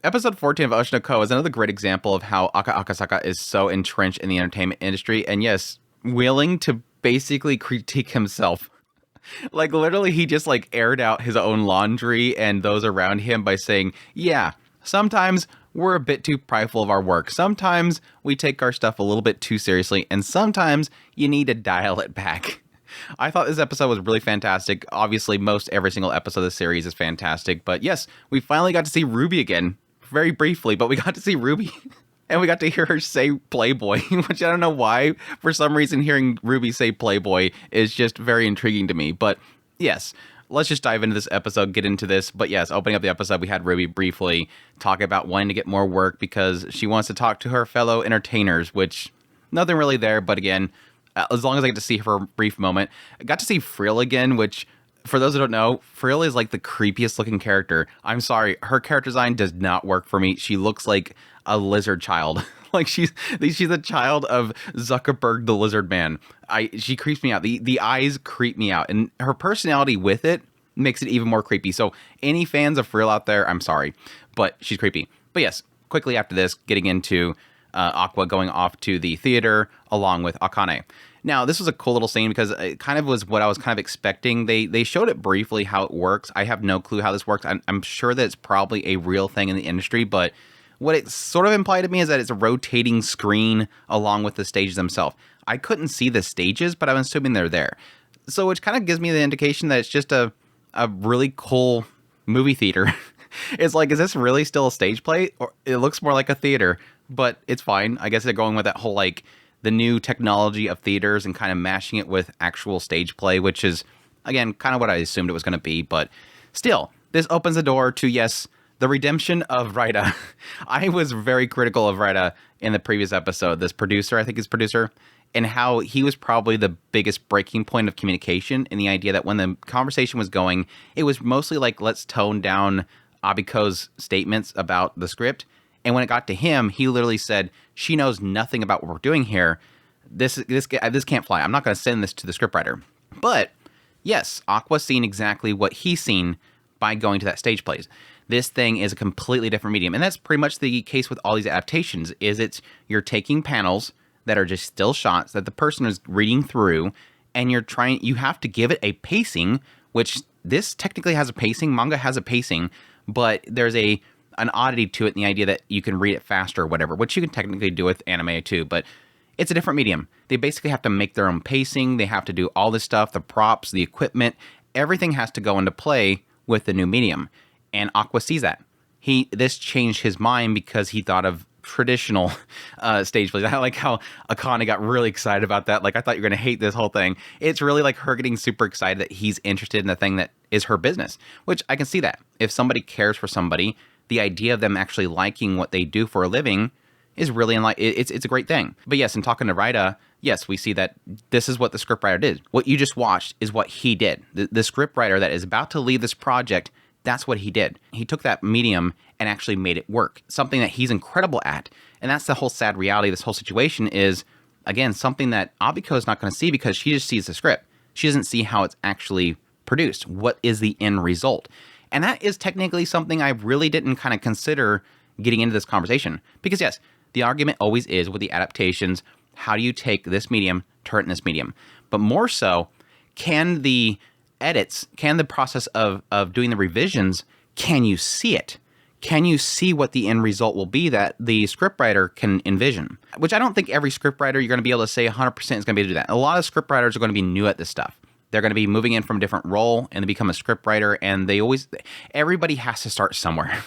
Episode 14 of Oshinoko is another great example of how Akasaka is so entrenched in the entertainment industry, and yes, willing to basically critique himself. Like, literally, he just, like, aired out his own laundry and those around him by saying, yeah, sometimes we're a bit too prideful of our work. Sometimes we take our stuff a little bit too seriously, and sometimes you need to dial it back. I thought this episode was really fantastic. Obviously, most every single episode of the series is fantastic, but yes, we finally got to see Ruby again. Very briefly, but we got to see Ruby. And we got to hear her say Playboy, which I don't know why. For some reason, hearing Ruby say Playboy is just very intriguing to me. But yes, let's just dive into this episode, get into this. But yes, opening up the episode, we had Ruby briefly talk about wanting to get more work because she wants to talk to her fellow entertainers, which nothing really there. But again, as long as I get to see her for a brief moment. I got to see Frill again, which, for those who don't know, Frill is like the creepiest looking character. I'm sorry, her character design does not work for me. She looks like a lizard child. Like she's a child of Zuckerberg the Lizard Man. She creeps me out. The eyes creep me out, and her personality with it makes it even more creepy. So any fans of Frill out there, I'm sorry, but she's creepy. But yes, quickly after this, getting into Aqua going off to the theater along with Akane. Now, this was a cool little scene because it kind of was what I was kind of expecting. They showed it briefly how it works. I have no clue how this works. I'm sure that it's probably a real thing in the industry, but what it sort of implied to me is that it's a rotating screen along with the stages themselves. I couldn't see the stages, but I'm assuming they're there. So which kind of gives me the indication that it's just a really cool movie theater. It's like, is this really still a stage play? Or it looks more like a theater, but it's fine. I guess they're going with that whole, like, the new technology of theaters and kind of mashing it with actual stage play, which is, again, kind of what I assumed it was going to be. But still, this opens the door to, yes, the redemption of Raida. I was very critical of Raida in the previous episode. This producer, I think his producer, and how he was probably the biggest breaking point of communication in the idea that when the conversation was going, it was mostly like, let's tone down Abiko's statements about the script. And when it got to him, he literally said, she knows nothing about what we're doing here. This can't fly. I'm not going to send this to the scriptwriter. But yes, Aqua's seen exactly what he's seen by going to that stage plays. This thing is a completely different medium. And that's pretty much the case with all these adaptations, is you're taking panels that are just still shots that the person is reading through, and you have to give it a pacing, which this technically has a pacing. Manga has a pacing, but there's an oddity to it in the idea that you can read it faster or whatever, which you can technically do with anime too, but it's a different medium. They basically have to make their own pacing. They have to do all this stuff, the props, the equipment, everything has to go into play with the new medium. And Aqua sees that. This changed his mind because he thought of traditional stage plays. I like how Akane got really excited about that. Like, I thought you were going to hate this whole thing. It's really like her getting super excited that he's interested in the thing that is her business, which I can see that. If somebody cares for somebody, the idea of them actually liking what they do for a living is really it's a great thing. But yes, in talking to Raida, yes, we see that this is what the scriptwriter did. What you just watched is what he did. The scriptwriter that is about to leave this project, that's what he did. He took that medium and actually made it work. Something that he's incredible at. And that's the whole sad reality of this whole situation is, again, something that Abiko is not going to see because she just sees the script. She doesn't see how it's actually produced. What is the end result? And that is technically something I really didn't kind of consider getting into this conversation. Because yes, the argument always is with the adaptations, how do you take this medium, turn it in this medium? But more so, can the edits, can the process of doing the revisions, can you see it? Can you see what the end result will be that the scriptwriter can envision? Which I don't think every scriptwriter you're going to be able to say 100% is going to be able to do that. A lot of scriptwriters are going to be new at this stuff. They're going to be moving in from a different role and they become a scriptwriter, and everybody has to start somewhere.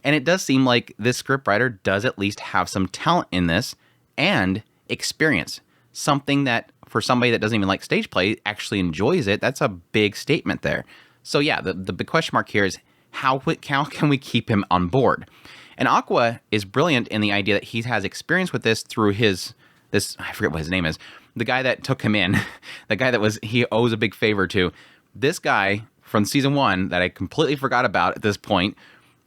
And it does seem like this scriptwriter does at least have some talent in this and experience. Something that for somebody that doesn't even like stage play actually enjoys it. That's a big statement there. So yeah, the big question mark here is how can we keep him on board? And Aqua is brilliant in the idea that he has experience with this through I forget what his name is, the guy that took him in, the guy that he owes a big favor to. This guy from season 1 that I completely forgot about at this point,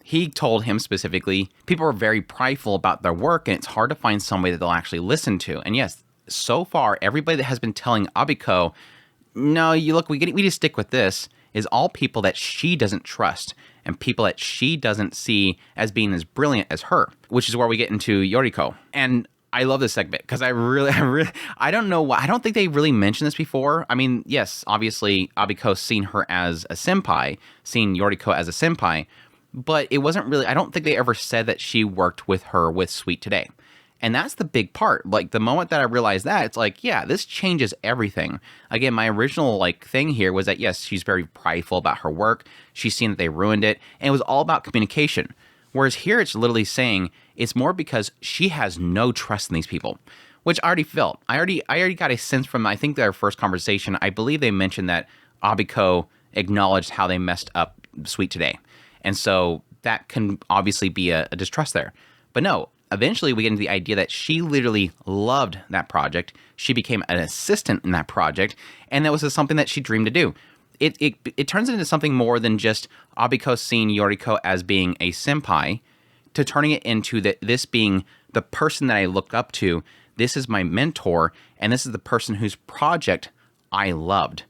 he told him specifically, people are very prideful about their work and it's hard to find somebody that they'll actually listen to. And yes, so far, everybody that has been telling Abiko, no, we just stick with this, is all people that she doesn't trust and people that she doesn't see as being as brilliant as her, which is where we get into Yoriko. And I love this segment because I don't know why. I don't think they really mentioned this before. I mean, yes, obviously Abiko's seen her as a senpai, seen Yoriko as a senpai, but it wasn't really, I don't think they ever said that she worked with her with Sweet Today. And that's the big part. Like, the moment that I realized that, it's like, yeah, this changes everything. Again, my original, like, thing here was that, yes, she's very prideful about her work. She's seen that they ruined it. And it was all about communication. Whereas here, it's literally saying it's more because she has no trust in these people, which I already felt. I already got a sense from, I think, their first conversation. I believe they mentioned that Abiko acknowledged how they messed up Sweet Today. And so that can obviously be a distrust there. But no. Eventually, we get into the idea that she literally loved that project. She became an assistant in that project, and that was just something that she dreamed to do. It turns into something more than just Abiko seeing Yoriko as being a senpai, to turning it into this being the person that I looked up to. This is my mentor, and this is the person whose project I loved.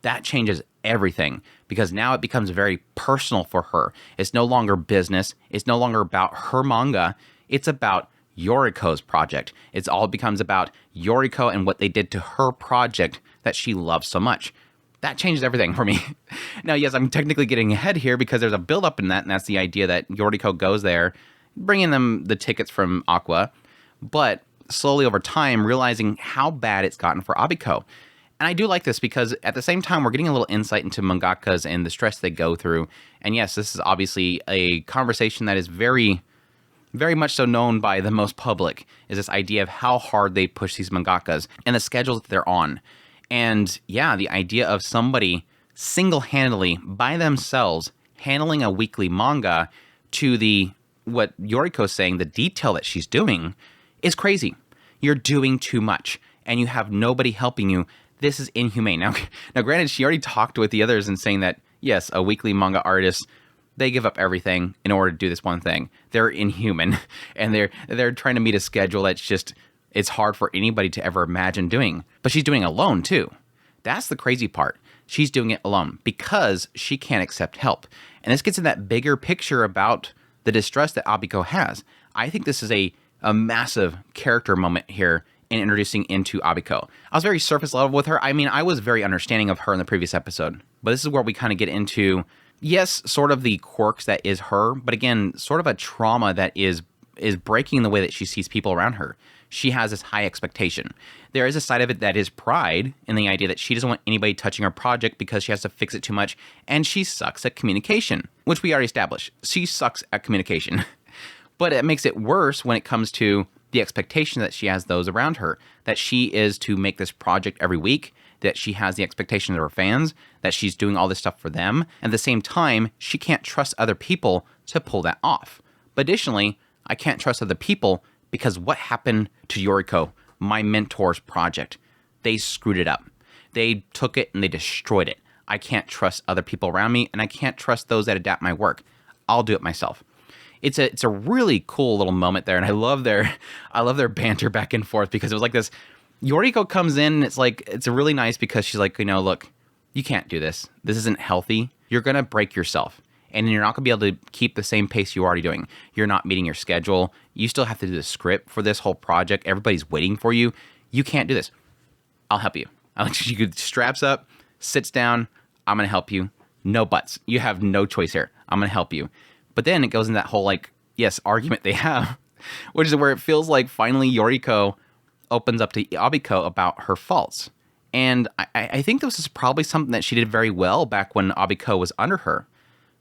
That changes everything, because now it becomes very personal for her. It's no longer business. It's no longer about her manga. It's about Yoriko's project. It all becomes about Yoriko and what they did to her project that she loves so much. That changed everything for me. Now, yes, I'm technically getting ahead here because there's a build-up in that, and that's the idea that Yoriko goes there, bringing them the tickets from Aqua, but slowly over time, realizing how bad it's gotten for Abiko. And I do like this because at the same time, we're getting a little insight into mangakas and the stress they go through. And yes, this is obviously a conversation that is very much so known by the most public, is this idea of how hard they push these mangakas and the schedules that they're on. And yeah, the idea of somebody single-handedly, by themselves, handling a weekly manga to what Yoriko's saying, the detail that she's doing, is crazy. You're doing too much, and you have nobody helping you. This is inhumane. Now granted, she already talked with the others and saying that, yes, a weekly manga artist, they give up everything in order to do this one thing. They're inhuman, and they're trying to meet a schedule that's just, it's hard for anybody to ever imagine doing. But she's doing it alone, too. That's the crazy part. She's doing it alone because she can't accept help. And this gets in that bigger picture about the distrust that Abiko has. I think this is a massive character moment here in introducing into Abiko. I was very surface level with her. I mean, I was very understanding of her in the previous episode. But this is where we kind of get into, yes, sort of the quirks that is her, but again, sort of a trauma that is breaking the way that she sees people around her. She has this high expectation. There is a side of it that is pride in the idea that she doesn't want anybody touching her project because she has to fix it too much, and she sucks at communication, which we already established. She sucks at communication. But it makes it worse when it comes to the expectation that she has those around her, that she is to make this project every week, that she has the expectation of her fans, that she's doing all this stuff for them. At the same time, she can't trust other people to pull that off. But additionally, I can't trust other people because what happened to Yoriko, my mentor's project? They screwed it up. They took it and they destroyed it. I can't trust other people around me, and I can't trust those that adapt my work. I'll do it myself. It's a really cool little moment there, and I love their banter back and forth, because it was like this. Yoriko comes in, and it's really nice because she's like, look, you can't do this. This isn't healthy. You're gonna break yourself, and you're not gonna be able to keep the same pace you're already doing. You're not meeting your schedule. You still have to do the script for this whole project. Everybody's waiting for you. You can't do this. I'll help you. She straps up, sits down. I'm gonna help you. No buts. You have no choice here. I'm gonna help you. But then it goes in that whole argument they have, which is where it feels like finally Yoriko opens up to Abiko about her faults. And I think this is probably something that she did very well back when Abiko was under her.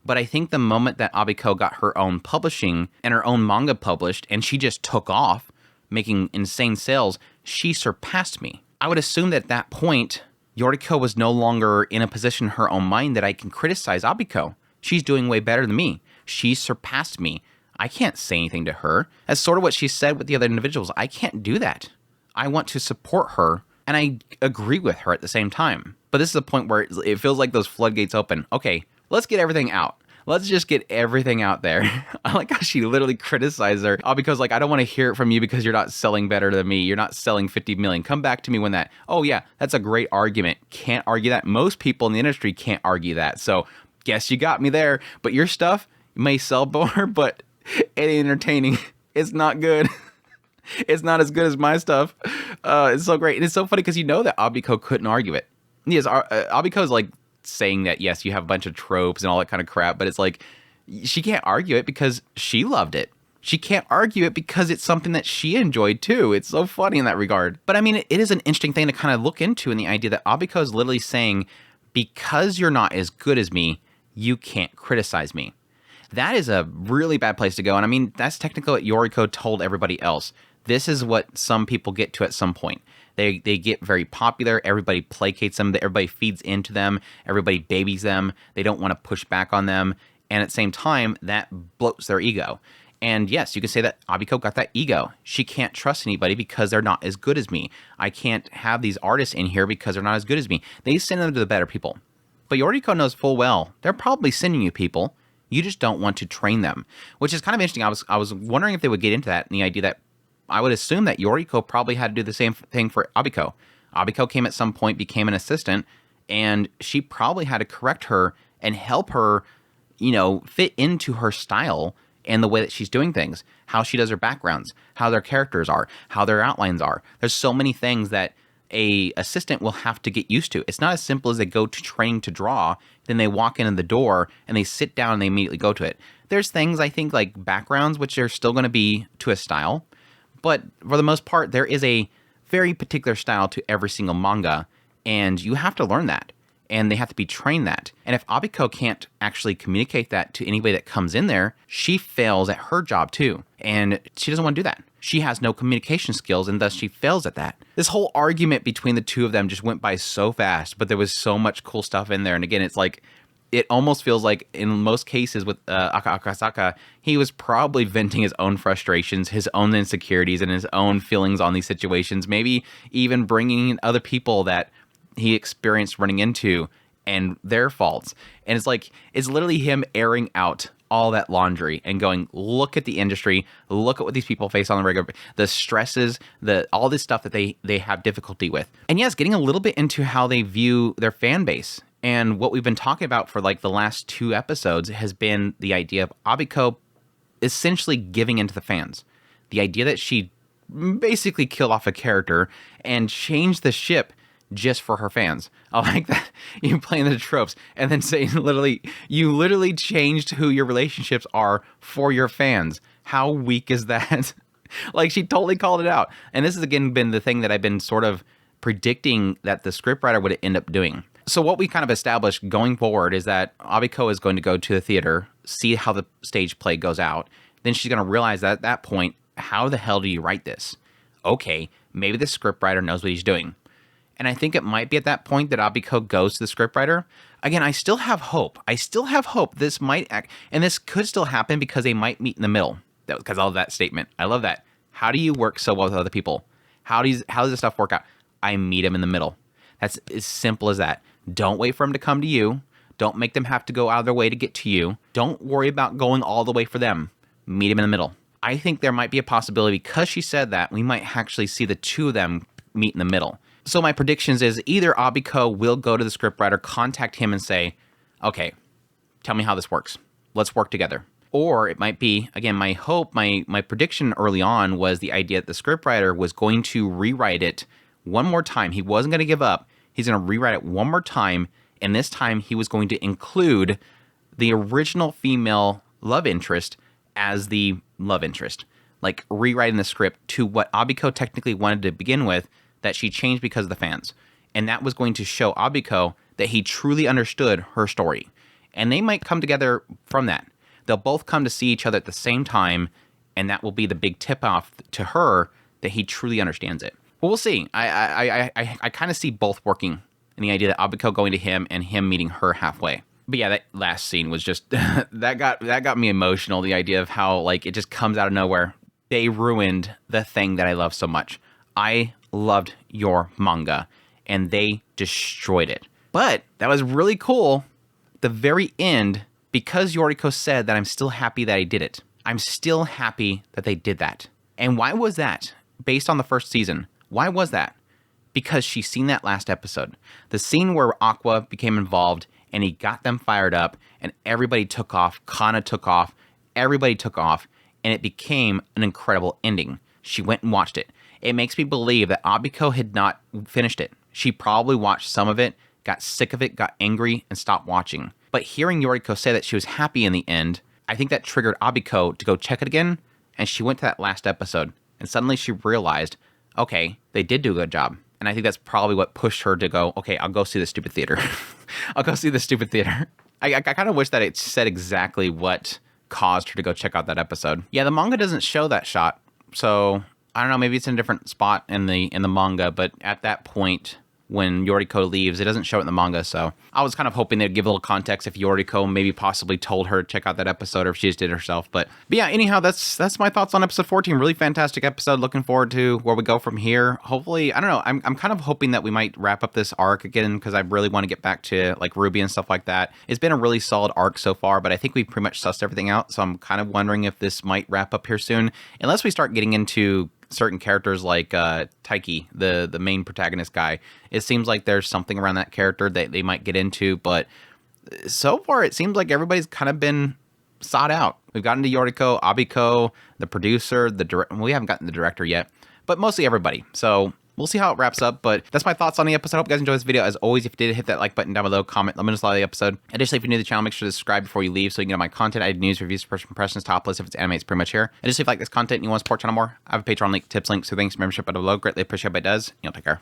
But I think the moment that Abiko got her own publishing and her own manga published, and she just took off, making insane sales, she surpassed me. I would assume that at that point, Yoriko was no longer in a position in her own mind that I can criticize Abiko. She's doing way better than me. She surpassed me. I can't say anything to her. That's sort of what she said with the other individuals. I can't do that. I want to support her, and I agree with her at the same time. But this is a point where it feels like those floodgates open. Okay, let's get everything out. Let's just get everything out there. I like how she literally criticized her. All because like, I don't want to hear it from you because you're not selling better than me. You're not selling 50 million. Come back to me when that. Oh yeah, that's a great argument. Can't argue that. Most people in the industry can't argue that. So guess you got me there. But your stuff may sell more, but it ain't entertaining. It's not good. It's not as good as my stuff. It's so great. And it's so funny because you know that Abiko couldn't argue it. Yes, Abiko is like saying that, yes, you have a bunch of tropes and all that kind of crap, but it's like, she can't argue it because she loved it. She can't argue it because it's something that she enjoyed too. It's so funny in that regard. But I mean, it is an interesting thing to kind of look into in the idea that Abiko is literally saying, because you're not as good as me, you can't criticize me. That is a really bad place to go. And I mean, that's technically what Yoriko told everybody else. This is what some people get to at some point. They get very popular. Everybody placates them. Everybody feeds into them. Everybody babies them. They don't want to push back on them. And at the same time, that bloats their ego. And yes, you can say that Abiko got that ego. She can't trust anybody because they're not as good as me. I can't have these artists in here because they're not as good as me. They send them to the better people. But Yoriko knows full well they're probably sending you people. You just don't want to train them, which is kind of interesting. I was wondering if they would get into that and the idea that I would assume that Yoriko probably had to do the same thing for Abiko. Abiko came at some point, became an assistant, and she probably had to correct her and help her, fit into her style and the way that she's doing things, how she does her backgrounds, how their characters are, how their outlines are. There's so many things that a assistant will have to get used to. It's not as simple as they go to training to draw, then they walk in the door and they sit down and they immediately go to it. There's things, I think, like backgrounds, which are still going to be to a style. But for the most part, there is a very particular style to every single manga, and you have to learn that, and they have to be trained that. And if Abiko can't actually communicate that to anybody that comes in there, she fails at her job too, and she doesn't want to do that. She has no communication skills, and thus she fails at that. This whole argument between the two of them just went by so fast, but there was so much cool stuff in there, and again, it's like, it almost feels like in most cases with Akasaka, he was probably venting his own frustrations, his own insecurities, and his own feelings on these situations. Maybe even bringing in other people that he experienced running into and their faults. And it's like, it's literally him airing out all that laundry and going, look at the industry, look at what these people face on the regular, the stresses, all this stuff that they have difficulty with. And yes, getting a little bit into how they view their fan base. And what we've been talking about for like the last 2 episodes has been the idea of Abiko essentially giving into the fans. The idea that she basically killed off a character and changed the ship just for her fans. I like that. You playing the tropes and then saying you literally changed who your relationships are for your fans. How weak is that? Like, she totally called it out. And this has again been the thing that I've been sort of predicting that the scriptwriter would end up doing. So what we kind of established going forward is that Abiko is going to go to the theater, see how the stage play goes out. Then she's going to realize that at that point, how the hell do you write this? Okay, maybe the scriptwriter knows what he's doing. And I think it might be at that point that Abiko goes to the scriptwriter. Again, I still have hope. This might act, and this could still happen because they might meet in the middle. Because I love that statement. I love that. How do you work so well with other people? How does this stuff work out? I meet him in the middle. That's as simple as that. Don't wait for them to come to you. Don't make them have to go out of their way to get to you. Don't worry about going all the way for them. Meet them in the middle. I think there might be a possibility, because she said that, we might actually see the two of them meet in the middle. So my predictions is either Abiko will go to the scriptwriter, contact him and say, okay, tell me how this works. Let's work together. Or it might be, again, my hope, my prediction early on was the idea that the scriptwriter was going to rewrite it one more time. He wasn't going to give up. He's going to rewrite it one more time, and this time he was going to include the original female love interest as the love interest. Like rewriting the script to what Abiko technically wanted to begin with, that she changed because of the fans. And that was going to show Abiko that he truly understood her story. And they might come together from that. They'll both come to see each other at the same time, and that will be the big tip-off to her that he truly understands it. Well, we'll see. I kind of see both working in the idea that Abiko going to him and him meeting her halfway. But yeah, that last scene was just that got me emotional. The idea of how like it just comes out of nowhere. They ruined the thing that I love so much. I loved your manga, and they destroyed it. But that was really cool. The very end, because Yoriko said that I'm still happy that I did it. I'm still happy that they did that. And why was that? Based on the first season, why was that? Because she's seen that last episode. The scene where Aqua became involved and he got them fired up and everybody took off, Kana took off, everybody took off, and it became an incredible ending. She went and watched it. It makes me believe that Abiko had not finished it. She probably watched some of it, got sick of it, got angry, and stopped watching. But hearing Yoriko say that she was happy in the end, I think that triggered Abiko to go check it again, and she went to that last episode, and suddenly she realized, okay, they did do a good job. And I think that's probably what pushed her to go, okay, I'll go see the stupid theater. I'll go see the stupid theater. I kind of wish that it said exactly what caused her to go check out that episode. Yeah, the manga doesn't show that shot, so I don't know, maybe it's in a different spot in the manga, but at that point, when Yoriko leaves, it doesn't show it in the manga, so I was kind of hoping they'd give a little context if Yoriko maybe possibly told her to check out that episode or if she just did it herself. But yeah, anyhow, that's my thoughts on episode 14. Really fantastic episode. Looking forward to where we go from here. Hopefully, I don't know, I'm kind of hoping that we might wrap up this arc again because I really want to get back to like Ruby and stuff like that. It's been a really solid arc so far, but I think we've pretty much sussed everything out, so I'm kind of wondering if this might wrap up here soon, unless we start getting into certain characters like Taiki, the main protagonist guy. It seems like there's something around that character that they might get into, but so far it seems like everybody's kind of been sought out. We've gotten to Yoriko, Abiko, the producer, we haven't gotten the director yet, but mostly everybody. So we'll see how it wraps up, but that's my thoughts on the episode. I hope you guys enjoyed this video. As always, if you did, hit that like button down below, comment, let me know about the episode. Additionally, if you're new to the channel, make sure to subscribe before you leave so you can get my content. I do news, reviews, first impressions, top list. If it's anime, it's pretty much here. Additionally, if you like this content and you want to support the channel more, I have a Patreon link, tips link, so thanks for membership below. Greatly appreciate it, but it does. You'll take care.